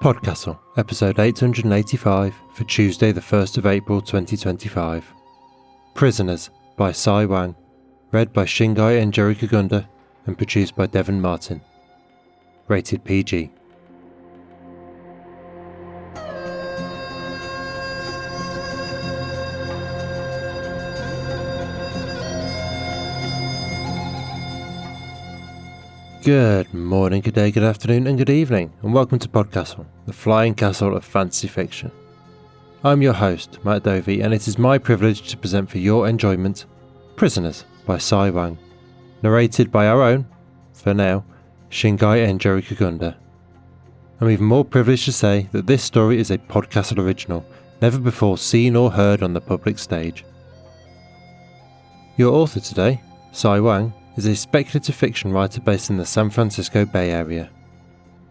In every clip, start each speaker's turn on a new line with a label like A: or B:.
A: PodCastle, episode 885 for Tuesday the 1st of April 2025. Prisoners by Sai Wang, read by Shingai and Jerry Kagunda and produced by Devin Martin. Rated PG. Good morning, good day, good afternoon and good evening, and welcome to PodCastle, the flying castle of fantasy fiction. I'm your host, Matt Dovey, and it is my privilege to present for your enjoyment Prisoners by Sai Wang, narrated by our own, for now, Shingai and Jerry Kagunda. I'm even more privileged to say that this story is a PodCastle original, never before seen or heard on the public stage. Your author today, Sai Wang, is a speculative fiction writer based in the San Francisco Bay Area.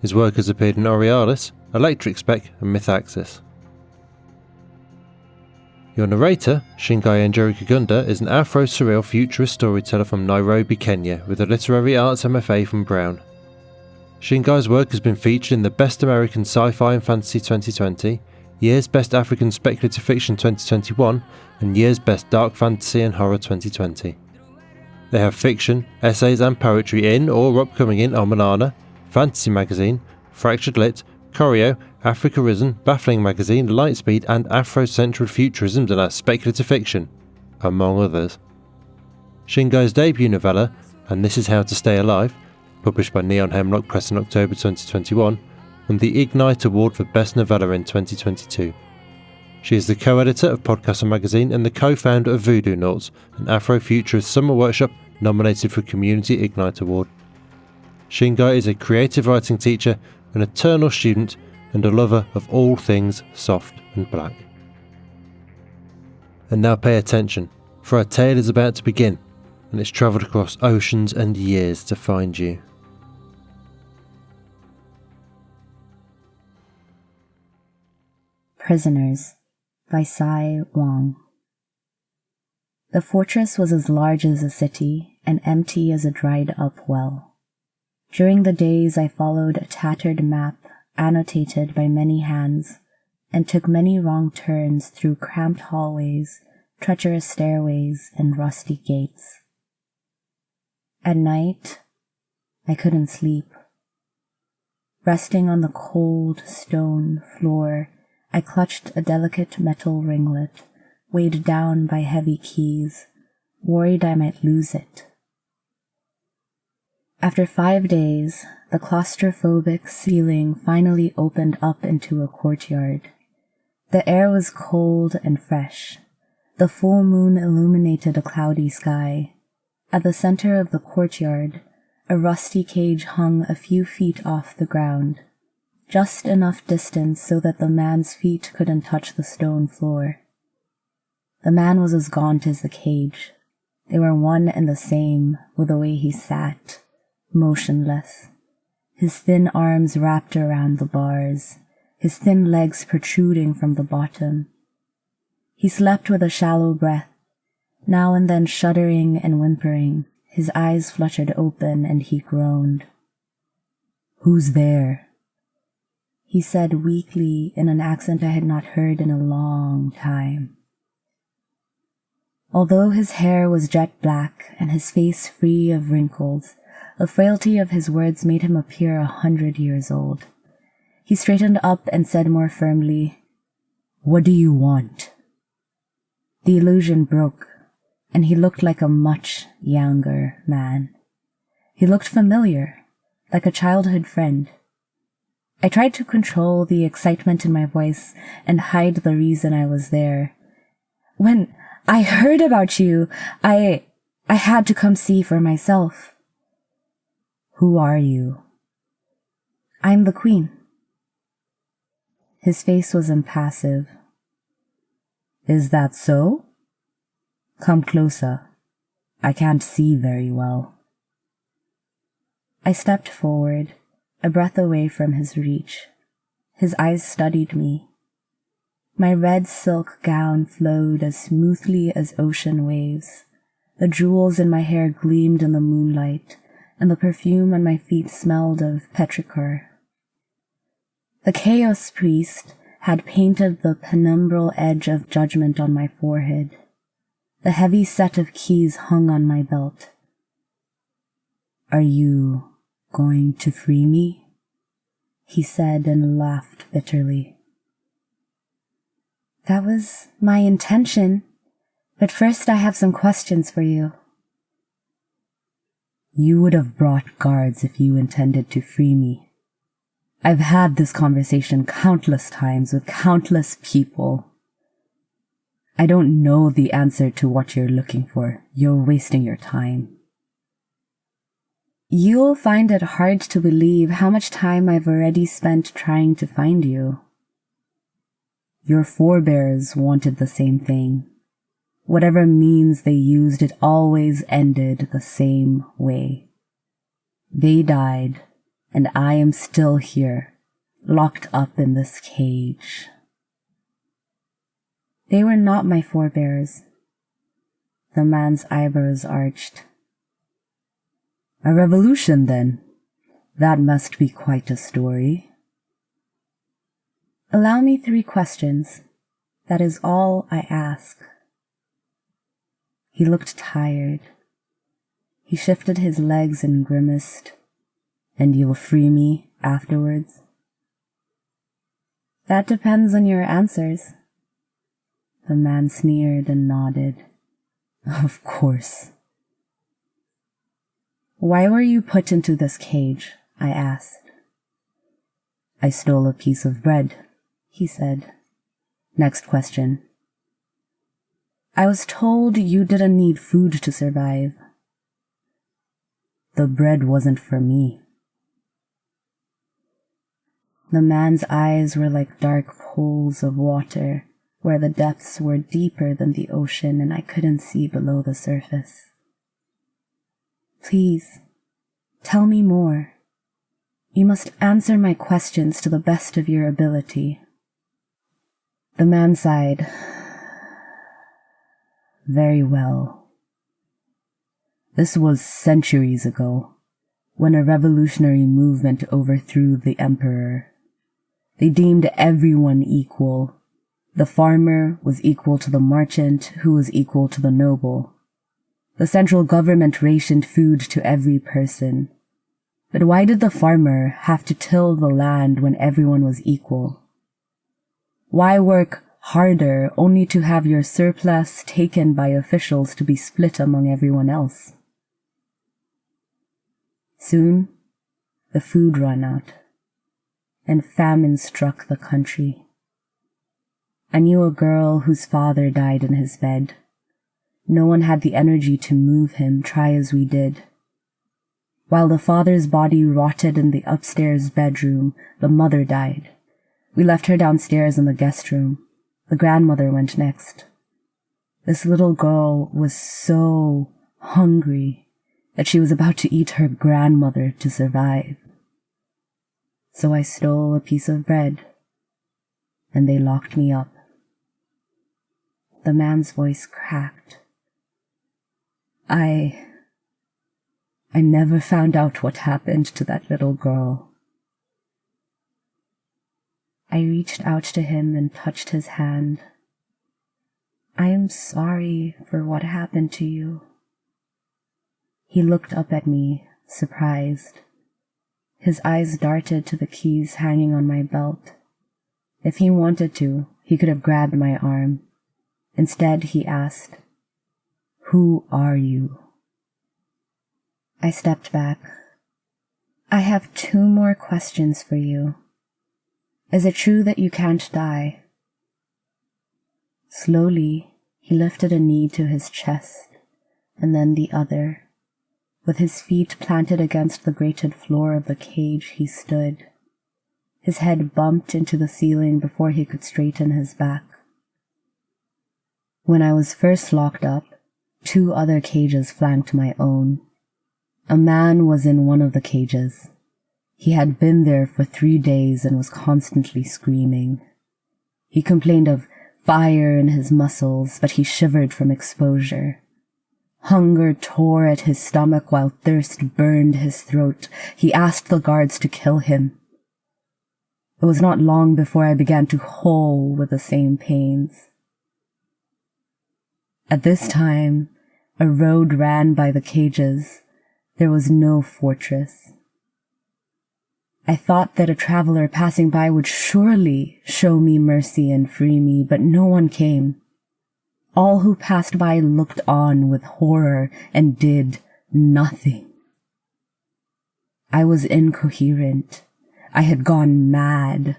A: His work has appeared in Aurealis, Electric Spec and Mythaxis. Your narrator, Shingai and Jerry Kagunda, is an Afro-surreal futurist storyteller from Nairobi, Kenya, with a literary arts MFA from Brown. Shingai's work has been featured in the Best American Sci-Fi and Fantasy 2020, Year's Best African Speculative Fiction 2021, and Year's Best Dark Fantasy and Horror 2020. They have fiction, essays and poetry in or upcoming in Omanana, Fantasy Magazine, Fractured Lit, Choreo, Africa Risen, Baffling Magazine, Lightspeed and Afro-Central Futurism and speculative fiction, among others. Shingai's debut novella, And This Is How to Stay Alive, published by Neon Hemlock Press in October 2021, won the Ignite Award for Best Novella in 2022. She is the co-editor of PodCastle magazine and the co-founder of Voodoo Noughts, an Afrofuturist summer workshop nominated for Community Ignite Award. Shingai is a creative writing teacher, an eternal student, and a lover of all things soft and black. And now pay attention, for our tale is about to begin, and it's travelled across oceans and years to find you.
B: Prisoners by Sai Wang. The fortress was as large as a city and empty as a dried-up well. During the days I followed a tattered map annotated by many hands and took many wrong turns through cramped hallways, treacherous stairways, and rusty gates. At night, I couldn't sleep. Resting on the cold stone floor, I clutched a delicate metal ringlet, weighed down by heavy keys, worried I might lose it. After 5 days, the claustrophobic ceiling finally opened up into a courtyard. The air was cold and fresh. The full moon illuminated a cloudy sky. At the center of the courtyard, a rusty cage hung a few feet off the ground, just enough distance so that the man's feet couldn't touch the stone floor. The man was as gaunt as the cage. They were one and the same with the way he sat, motionless, his thin arms wrapped around the bars, his thin legs protruding from the bottom. He slept with a shallow breath, now and then shuddering and whimpering. His eyes fluttered open and he groaned. "Who's there?" he said weakly in an accent I had not heard in a long time. Although his hair was jet black and his face free of wrinkles, the frailty of his words made him appear 100 years old. He straightened up and said more firmly, "What do you want?" The illusion broke, and he looked like a much younger man. He looked familiar, like a childhood friend. I tried to control the excitement in my voice and hide the reason I was there. "When I heard about you, I had to come see for myself." "Who are you?" "I'm the queen." His face was impassive. "Is that so? Come closer. I can't see very well." I stepped forward, a breath away from his reach. His eyes studied me. My red silk gown flowed as smoothly as ocean waves. The jewels in my hair gleamed in the moonlight, and the perfume on my feet smelled of petrichor. The Chaos Priest had painted the penumbral edge of judgment on my forehead. The heavy set of keys hung on my belt. "Are you going to free me?" he said and laughed bitterly. "That was my intention, but first I have some questions for you." "You would have brought guards if you intended to free me. I've had this conversation countless times with countless people. I don't know the answer to what you're looking for. You're wasting your time." "You'll find it hard to believe how much time I've already spent trying to find you." "Your forebears wanted the same thing. Whatever means they used, it always ended the same way. They died, and I am still here, locked up in this cage." "They were not my forebears." The man's eyebrows arched. "A revolution, then? That must be quite a story." "Allow me 3 questions. That is all I ask." He looked tired. He shifted his legs and grimaced. "And you'll free me afterwards?" "That depends on your answers." The man sneered and nodded. "Of course." "Why were you put into this cage?" I asked. "I stole a piece of bread," he said. "Next question." "I was told you didn't need food to survive." "The bread wasn't for me." The man's eyes were like dark pools of water, where the depths were deeper than the ocean and I couldn't see below the surface. "Please, tell me more. You must answer my questions to the best of your ability." The man sighed. "Very well. This was centuries ago, when a revolutionary movement overthrew the emperor. They deemed everyone equal. The farmer was equal to the merchant, who was equal to the noble. The central government rationed food to every person. But why did the farmer have to till the land when everyone was equal? Why work harder only to have your surplus taken by officials to be split among everyone else? Soon, the food ran out, and famine struck the country. I knew a girl whose father died in his bed. No one had the energy to move him, try as we did. While the father's body rotted in the upstairs bedroom, the mother died. We left her downstairs in the guest room. The grandmother went next. This little girl was so hungry that she was about to eat her grandmother to survive. So I stole a piece of bread, and they locked me up." The man's voice cracked. I never found out what happened to that little girl." I reached out to him and touched his hand. "I am sorry for what happened to you." He looked up at me, surprised. His eyes darted to the keys hanging on my belt. If he wanted to, he could have grabbed my arm. Instead, he asked, "Who are you?" I stepped back. "I have 2 more questions for you. Is it true that you can't die?" Slowly, he lifted a knee to his chest, and then the other. With his feet planted against the grated floor of the cage, he stood. His head bumped into the ceiling before he could straighten his back. When I was first locked up, 2 other cages flanked my own. A man was in one of the cages. He had been there for 3 days and was constantly screaming. He complained of fire in his muscles, but he shivered from exposure. Hunger tore at his stomach while thirst burned his throat. He asked the guards to kill him. It was not long before I began to howl with the same pains. At this time, a road ran by the cages. There was no fortress. I thought that a traveler passing by would surely show me mercy and free me, but no one came. All who passed by looked on with horror and did nothing. I was incoherent. I had gone mad.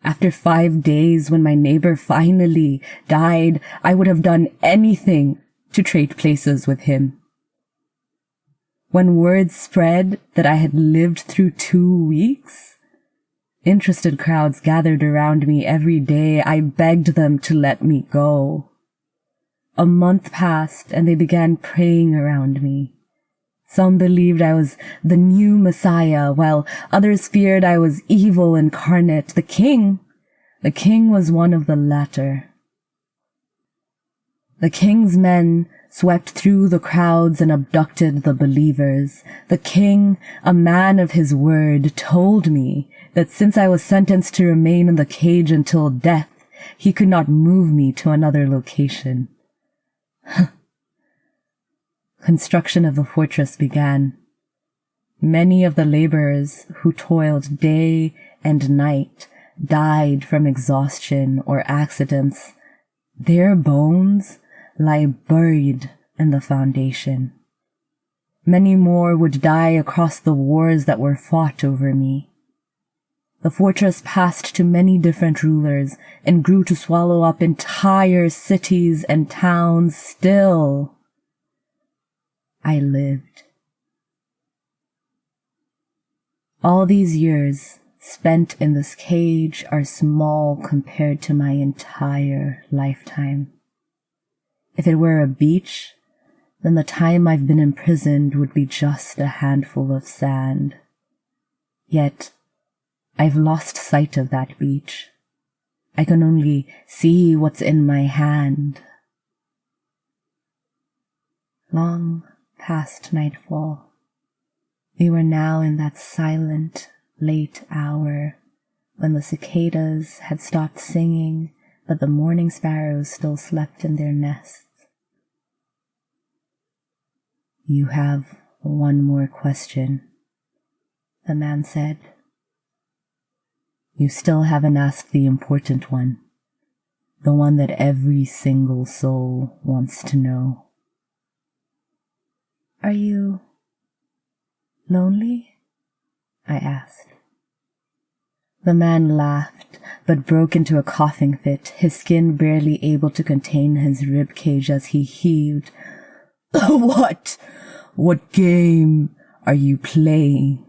B: After 5 days, when my neighbor finally died, I would have done anything to trade places with him. When word spread that I had lived through 2 weeks, interested crowds gathered around me every day. I begged them to let me go. A month passed and they began praying around me. Some believed I was the new Messiah, while others feared I was evil incarnate. The king was one of the latter. The king's men swept through the crowds and abducted the believers. The king, a man of his word, told me that since I was sentenced to remain in the cage until death, he could not move me to another location. Construction of the fortress began. Many of the laborers who toiled day and night died from exhaustion or accidents. Their bones lie buried in the foundation. Many more would die across the wars that were fought over me. The fortress passed to many different rulers and grew to swallow up entire cities and towns. Still, I lived. All these years spent in this cage are small compared to my entire lifetime. If it were a beach, then the time I've been imprisoned would be just a handful of sand. Yet, I've lost sight of that beach. I can only see what's in my hand. Long past nightfall, we were now in that silent, late hour when the cicadas had stopped singing, but the morning sparrows still slept in their nests. "You have one more question," the man said. "You still haven't asked the important one, the one that every single soul wants to know. Are you lonely?" I asked. The man laughed, but broke into a coughing fit, his skin barely able to contain his rib cage as he heaved. What game are you playing?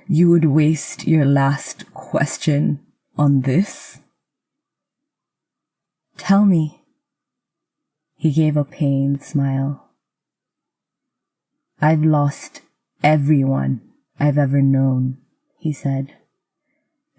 B: You would waste your last question on this? Tell me. He gave a pained smile. "I've lost everyone I've ever known," he said.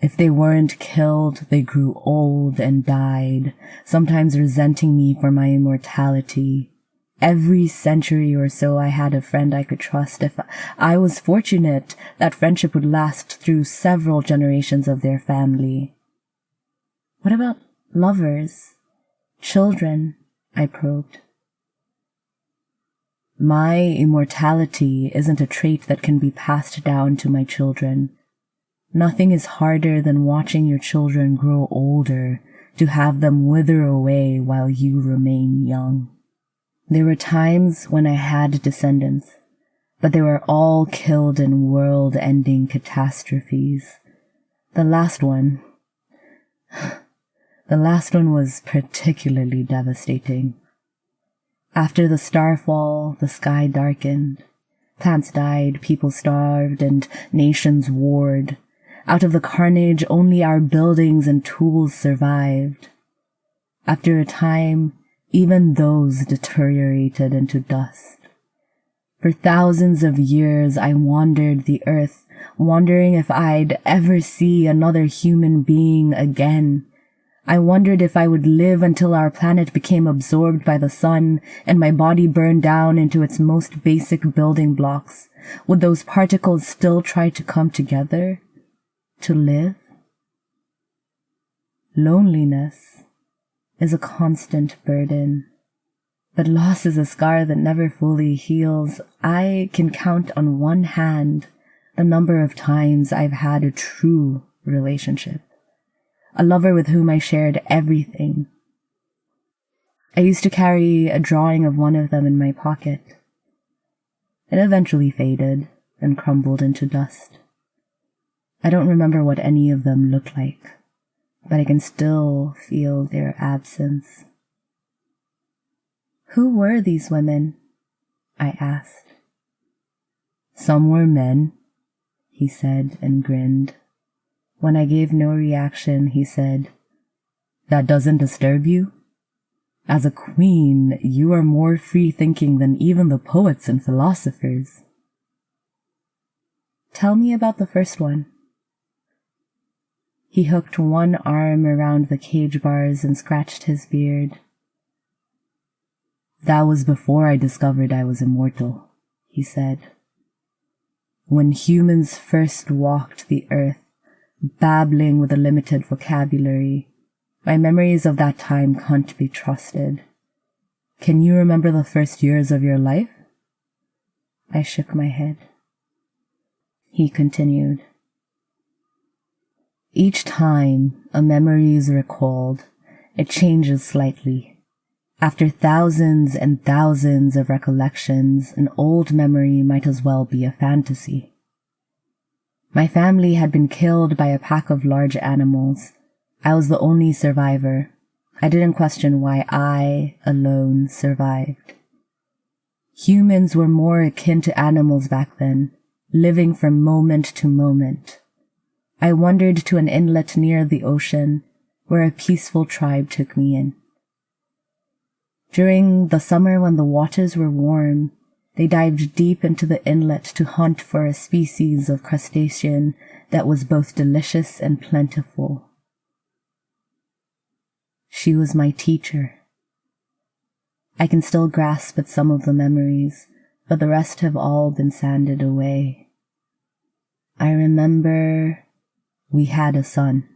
B: "If they weren't killed, they grew old and died, sometimes resenting me for my immortality. Every century or so I had a friend I could trust. If I was fortunate, that friendship would last through several generations of their family." "What about lovers? Children?" I probed. "My immortality isn't a trait that can be passed down to my children. Nothing is harder than watching your children grow older, to have them wither away while you remain young. There were times when I had descendants, but they were all killed in world-ending catastrophes. The last one was particularly devastating. After the starfall, the sky darkened. Plants died, people starved, and nations warred. Out of the carnage, only our buildings and tools survived. After a time, even those deteriorated into dust. For thousands of years, I wandered the earth, wondering if I'd ever see another human being again. I wondered if I would live until our planet became absorbed by the sun and my body burned down into its most basic building blocks. Would those particles still try to come together? To live? Loneliness is a constant burden, but loss is a scar that never fully heals. I can count on one hand the number of times I've had a true relationship, a lover with whom I shared everything. I used to carry a drawing of one of them in my pocket. It eventually faded and crumbled into dust. I don't remember what any of them looked like, but I can still feel their absence. Who were these women? I asked. Some were men, he said and grinned. When I gave no reaction, he said, "That doesn't disturb you? As a queen, you are more free-thinking than even the poets and philosophers." Tell me about the first one. He hooked one arm around the cage bars and scratched his beard. "That was before I discovered I was immortal," he said. "When humans first walked the earth, babbling with a limited vocabulary, my memories of that time can't be trusted. Can you remember the first years of your life?" I shook my head. He continued. "Each time a memory is recalled, it changes slightly. After thousands and thousands of recollections, an old memory might as well be a fantasy. My family had been killed by a pack of large animals. I was the only survivor. I didn't question why I, alone, survived. Humans were more akin to animals back then, living from moment to moment. I wandered to an inlet near the ocean, where a peaceful tribe took me in. During the summer when the waters were warm, they dived deep into the inlet to hunt for a species of crustacean that was both delicious and plentiful. She was my teacher. I can still grasp at some of the memories, but the rest have all been sanded away. I remember we had a son.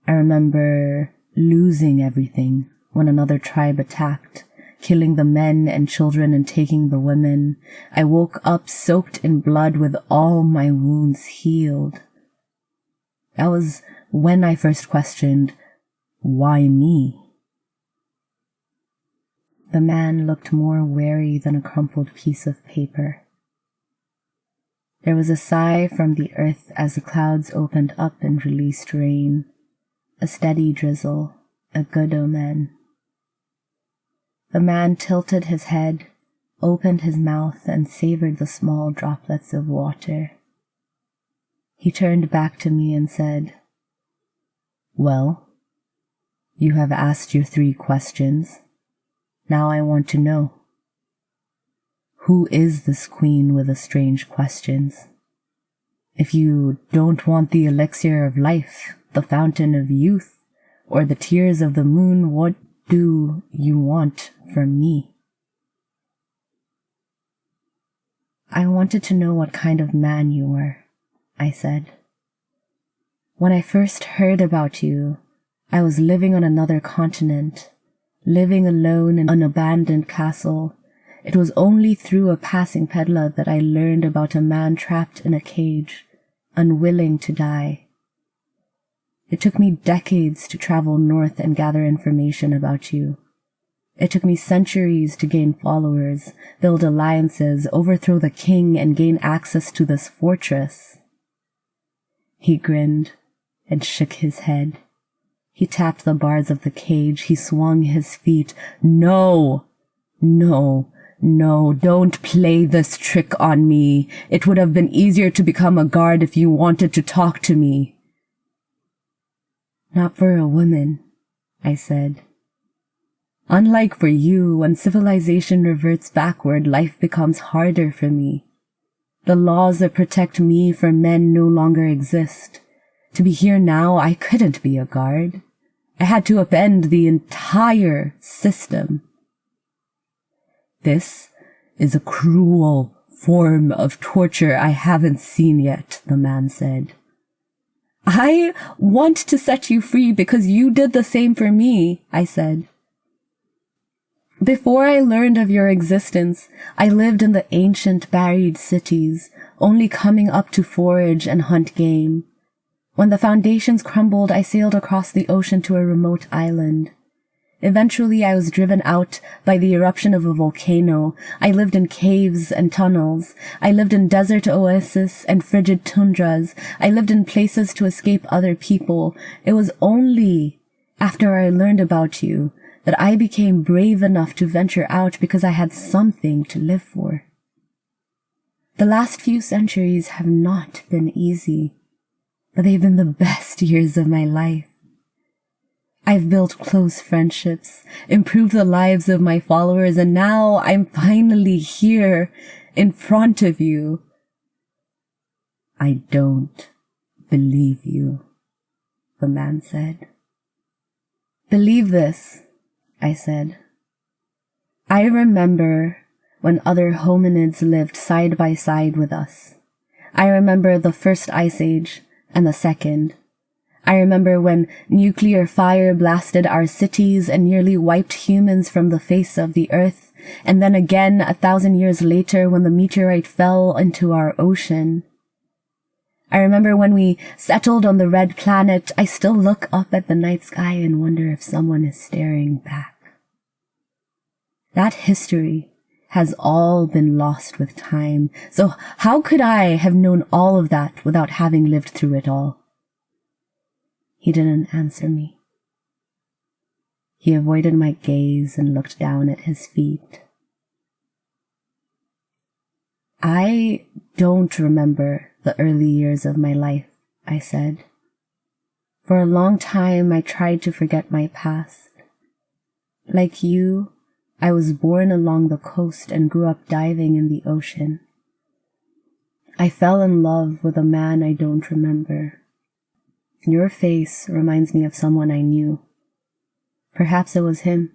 B: I remember losing everything when another tribe attacked, killing the men and children and taking the women. I woke up soaked in blood with all my wounds healed. That was when I first questioned, why me? The man looked more wary than a crumpled piece of paper. There was a sigh from the earth as the clouds opened up and released rain. A steady drizzle, a good omen. The man tilted his head, opened his mouth, and savored the small droplets of water. He turned back to me and said, "Well, you have asked your 3 questions. Now I want to know. Who is this queen with the strange questions? If you don't want the elixir of life, the fountain of youth, or the tears of the moon, what do you want from me?" "I wanted to know what kind of man you were," I said. "When I first heard about you, I was living on another continent, living alone in an abandoned castle. It was only through a passing peddler that I learned about a man trapped in a cage, unwilling to die. It took me decades to travel north and gather information about you. It took me centuries to gain followers, build alliances, overthrow the king, and gain access to this fortress." He grinned and shook his head. He tapped the bars of the cage. He swung his feet. No, don't play this trick on me. It would have been easier to become a guard if you wanted to talk to me." "Not for a woman," I said. "Unlike for you, when civilization reverts backward, life becomes harder for me. The laws that protect me from men no longer exist. To be here now, I couldn't be a guard. I had to upend the entire system." "This is a cruel form of torture I haven't seen yet," the man said. I want to set you free because you did the same for me, I said. Before I learned of your existence, I lived in the ancient buried cities, only coming up to forage and hunt game. When the foundations crumbled, I sailed across the ocean to a remote island. Eventually, I was driven out by the eruption of a volcano. I lived in caves and tunnels. I lived in desert oases and frigid tundras. I lived in places to escape other people. It was only after I learned about you that I became brave enough to venture out because I had something to live for. The last few centuries have not been easy, but they've been the best years of my life. I've built close friendships, improved the lives of my followers, and now I'm finally here in front of you. I don't believe you, the man said. Believe this, I said. I remember when other hominids lived side by side with us. I remember the first ice age and the second. I remember when nuclear fire blasted our cities and nearly wiped humans from the face of the earth, and then again 1,000 years later when the meteorite fell into our ocean. I remember when we settled on the red planet. I still look up at the night sky and wonder if someone is staring back. That history has all been lost with time, so how could I have known all of that without having lived through it all? He didn't answer me. He avoided my gaze and looked down at his feet. I don't remember the early years of my life, I said. For a long time, I tried to forget my past. Like you, I was born along the coast and grew up diving in the ocean. I fell in love with a man I don't remember. Your face reminds me of someone I knew. Perhaps it was him.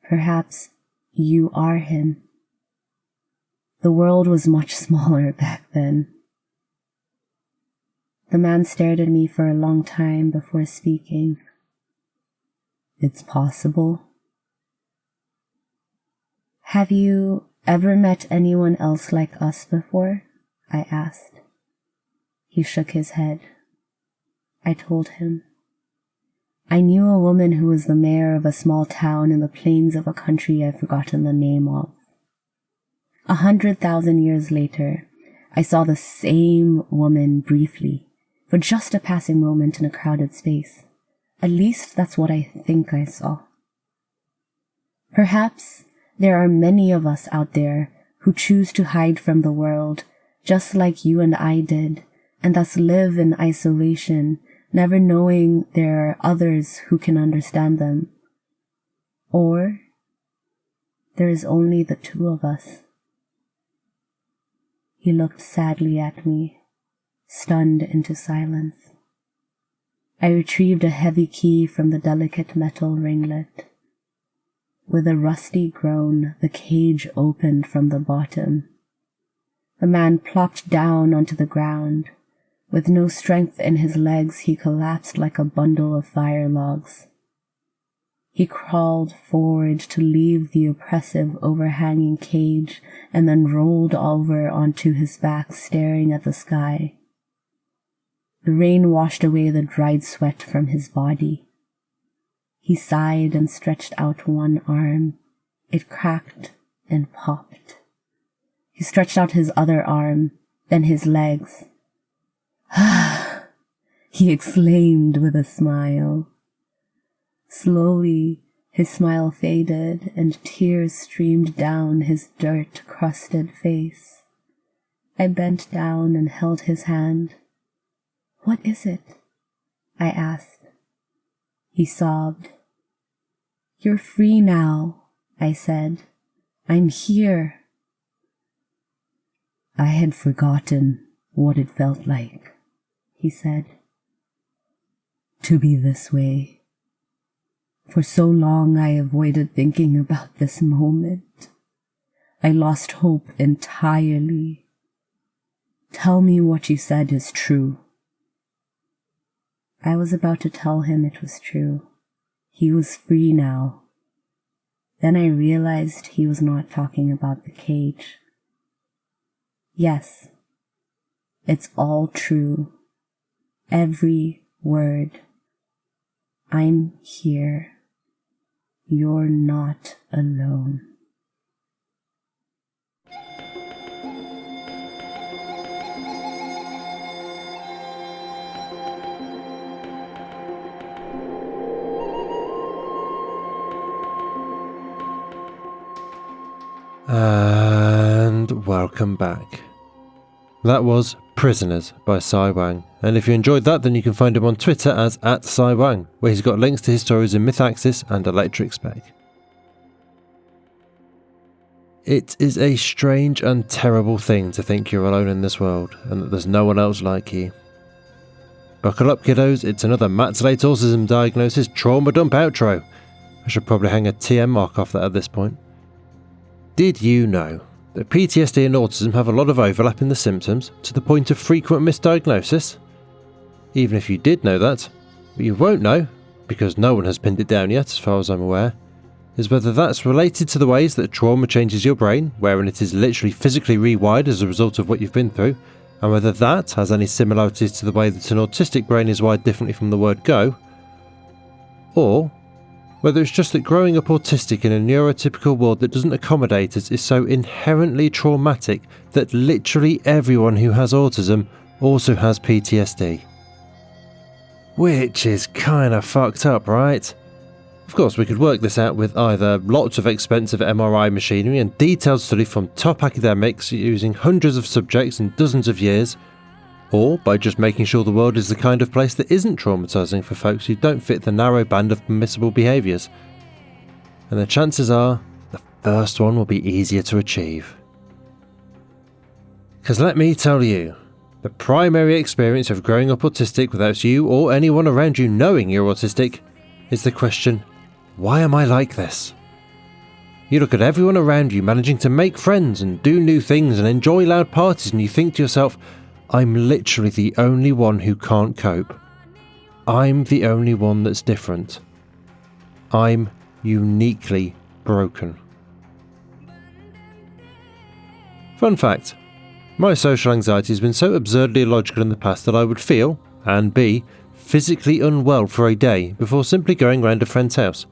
B: Perhaps you are him. The world was much smaller back then. The man stared at me for a long time before speaking. It's possible. Have you ever met anyone else like us before? I asked. He shook his head. I told him. I knew a woman who was the mayor of a small town in the plains of a country I've forgotten the name of. 100,000 years later, I saw the same woman briefly, for just a passing moment in a crowded space. At least that's what I think I saw. Perhaps there are many of us out there who choose to hide from the world, just like you and I did, and thus live in isolation, never knowing there are others who can understand them. Or there is only the two of us. He looked sadly at me, stunned into silence. I retrieved a heavy key from the delicate metal ringlet. With a rusty groan, the cage opened from the bottom. The man plopped down onto the ground. With no strength in his legs, he collapsed like a bundle of fire logs. He crawled forward to leave the oppressive, overhanging cage and then rolled over onto his back, staring at the sky. The rain washed away the dried sweat from his body. He sighed and stretched out one arm. It cracked and popped. He stretched out his other arm, then his legs. He exclaimed with a smile. Slowly, his smile faded and tears streamed down his dirt-crusted face. I bent down and held his hand. "What is it?" I asked. He sobbed. "You're free now," I said. "I'm here." I had forgotten what it felt like, he said. To be this way. For so long I avoided thinking about this moment. I lost hope entirely. Tell me what you said is true. I was about to tell him it was true. He was free now. Then I realized he was not talking about the cage. Yes, it's all true. Every word. I'm here. You're not alone.
A: And welcome back. That was Prisoners by Sai Wang, and if you enjoyed that, then you can find him on Twitter as @SaiWang, where he's got links to his stories in Mythaxis and Electric Spec. It is a strange and terrible thing to think you're alone in this world, and that there's no one else like you. Buckle up, kiddos, it's another Matt's Late Autism Diagnosis Trauma Dump outro. I should probably hang a TM mark off that at this point. Did you know that PTSD and autism have a lot of overlap in the symptoms, to the point of frequent misdiagnosis? Even if you did know that, what you won't know, because no one has pinned it down yet as far as I'm aware, is whether that's related to the ways that trauma changes your brain, wherein it is literally physically rewired as a result of what you've been through, and whether that has any similarities to the way that an autistic brain is wired differently from the word go, or whether it's just that growing up autistic in a neurotypical world that doesn't accommodate us is so inherently traumatic that literally everyone who has autism also has PTSD. Which is kinda fucked up, right? Of course, we could work this out with either lots of expensive MRI machinery and detailed study from top academics using hundreds of subjects and dozens of years, or by just making sure the world is the kind of place that isn't traumatising for folks who don't fit the narrow band of permissible behaviours. And the chances are, the first one will be easier to achieve. Because let me tell you, the primary experience of growing up autistic without you or anyone around you knowing you're autistic is the question, why am I like this? You look at everyone around you managing to make friends and do new things and enjoy loud parties, and you think to yourself, I'm literally the only one who can't cope. I'm the only one that's different. I'm uniquely broken. Fun fact, my social anxiety has been so absurdly illogical in the past that I would feel, and be, physically unwell for a day before simply going round a friend's house.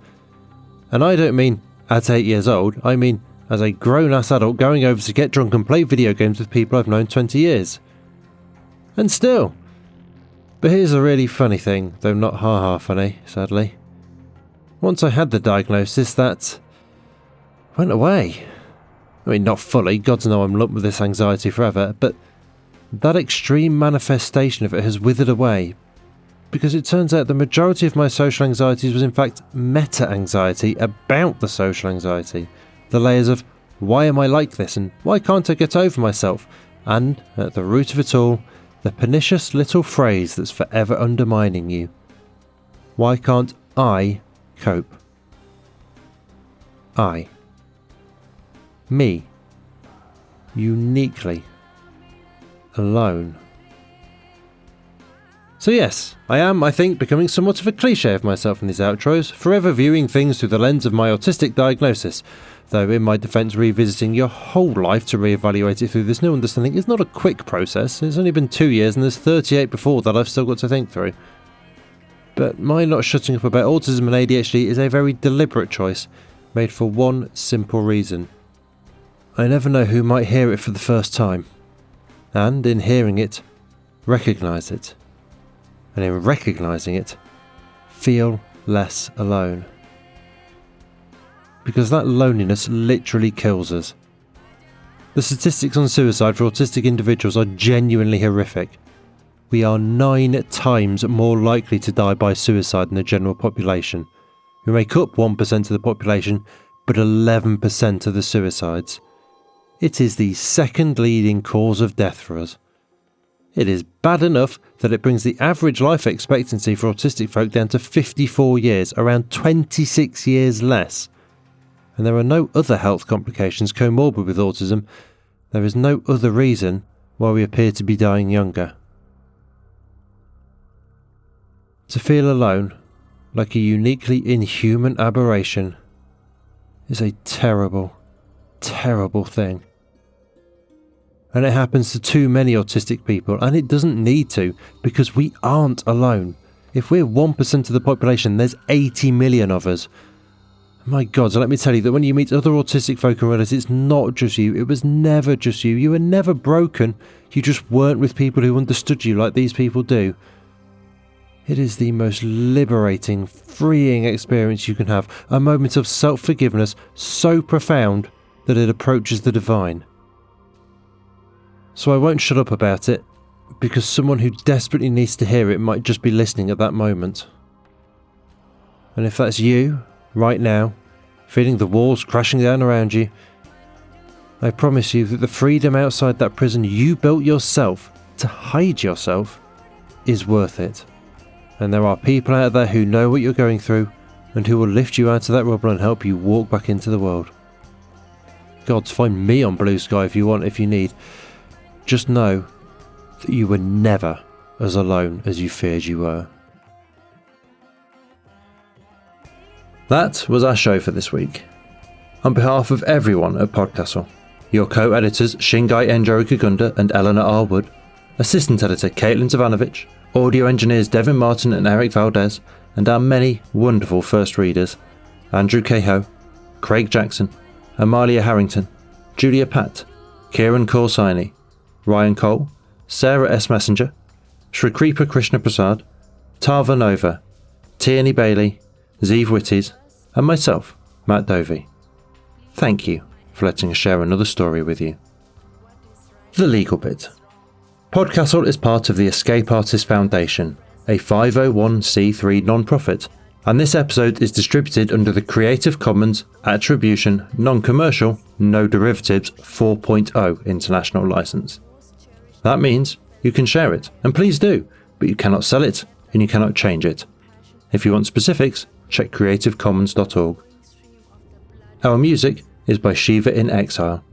A: And I don't mean at 8 years old, I mean as a grown-ass adult going over to get drunk and play video games with people I've known 20 years. And still. But here's a really funny thing, though not ha-ha funny, sadly. Once I had the diagnosis, that went away. I mean, not fully, gods know I'm lumped with this anxiety forever, but that extreme manifestation of it has withered away, because it turns out the majority of my social anxieties was in fact meta-anxiety about the social anxiety. The layers of, why am I like this, and why can't I get over myself, and, at the root of it all, the pernicious little phrase that's forever undermining you. Why can't I cope? I. Me. Uniquely. Alone. So yes, I am, I think, becoming somewhat of a cliche of myself in these outros, forever viewing things through the lens of my autistic diagnosis, though in my defence revisiting your whole life to re-evaluate it through this new understanding is not a quick process. It's only been 2 years and there's 38 before that I've still got to think through. But my not shutting up about autism and ADHD is a very deliberate choice, made for one simple reason. I never know who might hear it for the first time, and in hearing it, recognise it. And in recognising it, feel less alone. Because that loneliness literally kills us. The statistics on suicide for autistic individuals are genuinely horrific. We are 9 times more likely to die by suicide than the general population. We make up 1% of the population, but 11% of the suicides. It is the second leading cause of death for us. It is bad enough that it brings the average life expectancy for autistic folk down to 54 years, around 26 years less. And there are no other health complications comorbid with autism. There is no other reason why we appear to be dying younger. To feel alone, like a uniquely inhuman aberration, is a terrible, terrible thing. And it happens to too many autistic people, and it doesn't need to, because we aren't alone. If we're 1% of the population, there's 80 million of us. My God, so let me tell you that when you meet other autistic folk and realise it's not just you, it was never just you, you were never broken, you just weren't with people who understood you like these people do. It is the most liberating, freeing experience you can have, a moment of self-forgiveness so profound that it approaches the divine. So I won't shut up about it, because someone who desperately needs to hear it might just be listening at that moment. And if that's you, right now, feeling the walls crashing down around you, I promise you that the freedom outside that prison you built yourself to hide yourself is worth it. And there are people out there who know what you're going through and who will lift you out of that rubble and help you walk back into the world. God, find me on Blue Sky if you want, if you need. Just know that you were never as alone as you feared you were. That was our show for this week. On behalf of everyone at PodCastle, your co-editors Shingai Njorikagunda and Eleanor R. Wood, assistant editor Caitlin Zavanovich, audio engineers Devin Martin and Eric Valdez, and our many wonderful first readers, Andrew Cahoe, Craig Jackson, Amalia Harrington, Julia Patt, Kieran Corsaini, Ryan Cole, Sarah S. Messenger, Shrikripa Krishna Prasad, Tava Nova, Tierney Bailey, Zeev Witties, and myself, Matt Dovey. Thank you for letting us share another story with you. The legal bit. PodCastle is part of the Escape Artist Foundation, a 501c3 non-profit, and this episode is distributed under the Creative Commons Attribution Non-Commercial No Derivatives 4.0 International License. That means you can share it, and please do, but you cannot sell it and you cannot change it. If you want specifics, check creativecommons.org. Our music is by Shiva in Exile.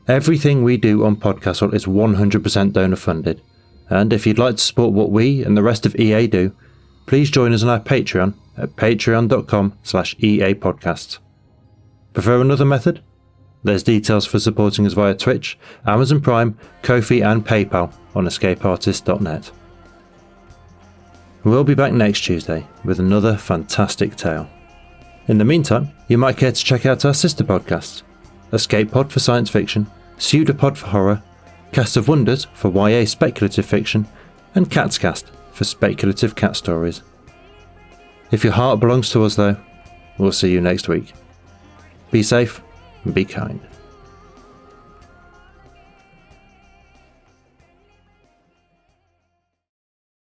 A: Everything we do on PodCastle is 100% donor funded, and if you'd like to support what we and the rest of EA do, please join us on our Patreon at patreon.com/EApodcasts. Prefer another method? There's details for supporting us via Twitch, Amazon Prime, Ko-fi and PayPal on escapeartist.net. We'll be back next Tuesday with another fantastic tale. In the meantime, you might care to check out our sister podcasts, Escape Pod for science fiction, Pseudopod for horror, Cast of Wonders for YA speculative fiction, and Cat's Cast for speculative cat stories. If your heart belongs to us though, we'll see you next week. Be safe and be kind.